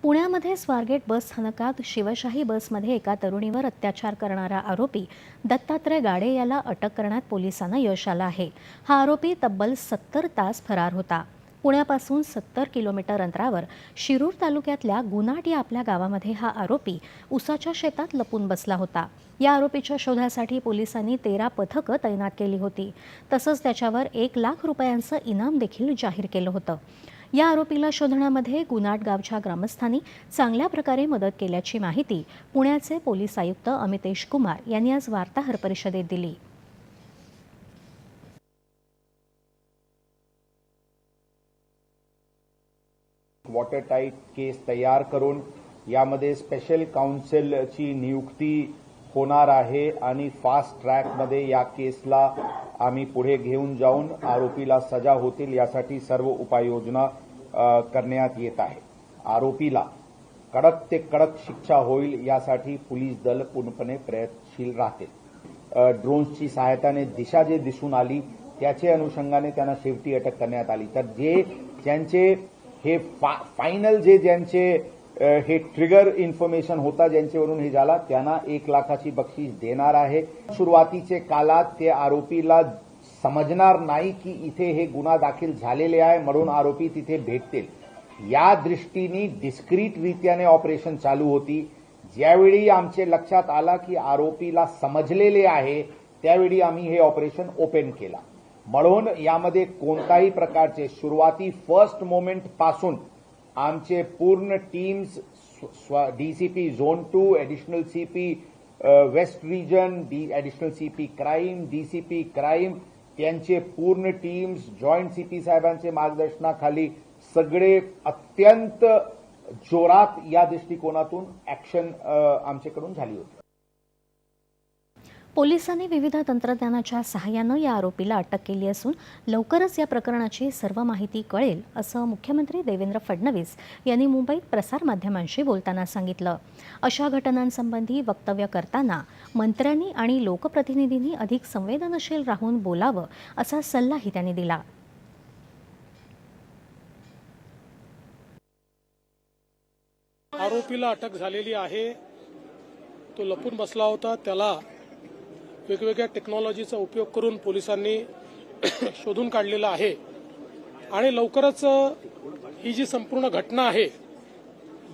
पुण्यामध्ये स्वारगेट बस स्थानकात शिवशाही बसमध्ये एका तरुणीवर अत्याचार करणारा आरोपी दत्तात्रय गाडे याला अटक करण्यात पोलिसांना यश आलं आहे। हा आरोपी तब्बल 70 तास फरार होता। पुण्यापासून 70 किलोमीटर अंतरावर शिरूर तालुक्यातल्या गुनाट या आपल्या गावामध्ये हा आरोपी उसाच्या शेतात लपून बसला होता। या आरोपीच्या शोधासाठी पोलिसांनी 13 पथकं तैनात केली होती। तसंच त्याच्यावर 1 लाख रुपयांचं इनाम देखील जाहीर केलं होतं। या आरोपीला शोधण्यामध्ये गुनाट गावच्या ग्रामस्थांनी चांगल्या प्रकारे मदत केल्याची माहिती पुण्याचे पोलीस आयुक्त अमितेश कुमार यांनी आज वार्ताहर परिषदेत दिली। वॉटर टाईट केस तयार करून यामध्ये स्पेशल काउन्सिलची नियुक्ती होणार आहे आणि फास्ट ट्रॅकमध्ये या केसला आम्ही पुढे घेऊन जाऊन आरोपीला सजा होतील यासाठी सर्व उपाययोजना करण्यात येत आहे। आरोपीला कडक ते कडक शिक्षा होईल यासाठी पोलीस दल पूर्णपणे प्रयत्नशील राहतील। ड्रोन्सची सहायताने दिशा जे दिसून आली त्याचे अनुषंगाने त्यांना शेवटी अटक करण्यात आली। तर ज्यांचे हे फायनल ज्यांचे हे ट्रिगर इन्फॉर्मेशन होता ज्यांच्यावरून हे झाला त्यांना 1 लाखाची बक्षीस देणार आहे। सुरुवातीचे काळात ते आरोपीला समजणार नाही की इथे हे गुन्हा दाखल झालेले आहे म्हणून आरोपी तिथे भेटतील। या दृष्टीने डिस्क्रीट रीत्याने ऑपरेशन चालू होती। ज्यावेळी आमचे लक्षात आला की आरोपीला समजलेले आहे त्यावेळी आम्ही हे ऑपरेशन ओपन केला। म्हणून यामध्ये कोणताही प्रकारचे सुरुवाती फर्स्ट मोमेंट पासून आमचे पूर्ण teams DCP zone 2 additional CP west region additional CP crime DCP crime त्यांचे पूर्ण टीम्स जॉईंट सीपी साहेबांचे मार्गदर्शनाखाली सगळे अत्यंत जोरात या दृष्टिकोनातून ॲक्शन आमच्याकडून झाली होती। पोलिसांनी विविध तंत्रज्ञानाच्या सहाय्याने या आरोपीला अटक केली असून लवकरच या प्रकरणाची सर्व माहिती कळेल असं मुख्यमंत्री देवेंद्र फडणवीस यांनी मुंबईत प्रसारमाध्यमांशी बोलताना सांगितलं। अशा घटनांसंबंधी वक्तव्य करताना मंत्र्यांनी आणि लोकप्रतिनिधींनी अधिक संवेदनशील राहून बोलावं असा सल्लाही त्यांनी दिला। आरोपीला अटक झालेली आहे। तो लपून बसला होता। त्याला वेगवेगळ्या टेक्नॉलॉजीचा उपयोग करून पोलिसांनी शोधून काढलेला आहे आणि लवकरच ही जी संपूर्ण घटना आहे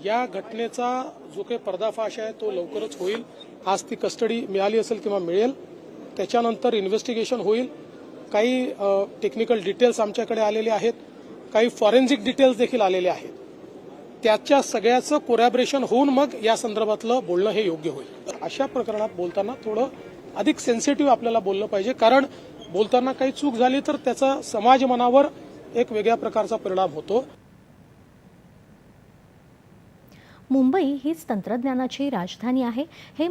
या घटनेचा जो काही पर्दाफाश आहे तो लवकरच होईल। आज ती कस्टडी मिळाली असेल किंवा मिळेल, त्याच्यानंतर इन्व्हेस्टिगेशन होईल। काही टेक्निकल डिटेल्स आमच्याकडे आलेले आहेत, काही फॉरेन्सिक डिटेल्स देखील आलेले आहेत। त्याच्या सगळ्याचं कोलॅबोरेशन होऊन मग या संदर्भातलं बोलणं हे योग्य होईल। अशा प्रकरणात बोलताना थोडं अधिक सेन्सिटिव्ह आपल्याला बोललं पाहिजे, कारण बोलताना काही चूक झाली तर त्याचा समाज मनावर एक वेगळ्या प्रकारचा परिणाम होतो। मुंबई हीच तंत्रज्ञानाची राजधानी आहे हे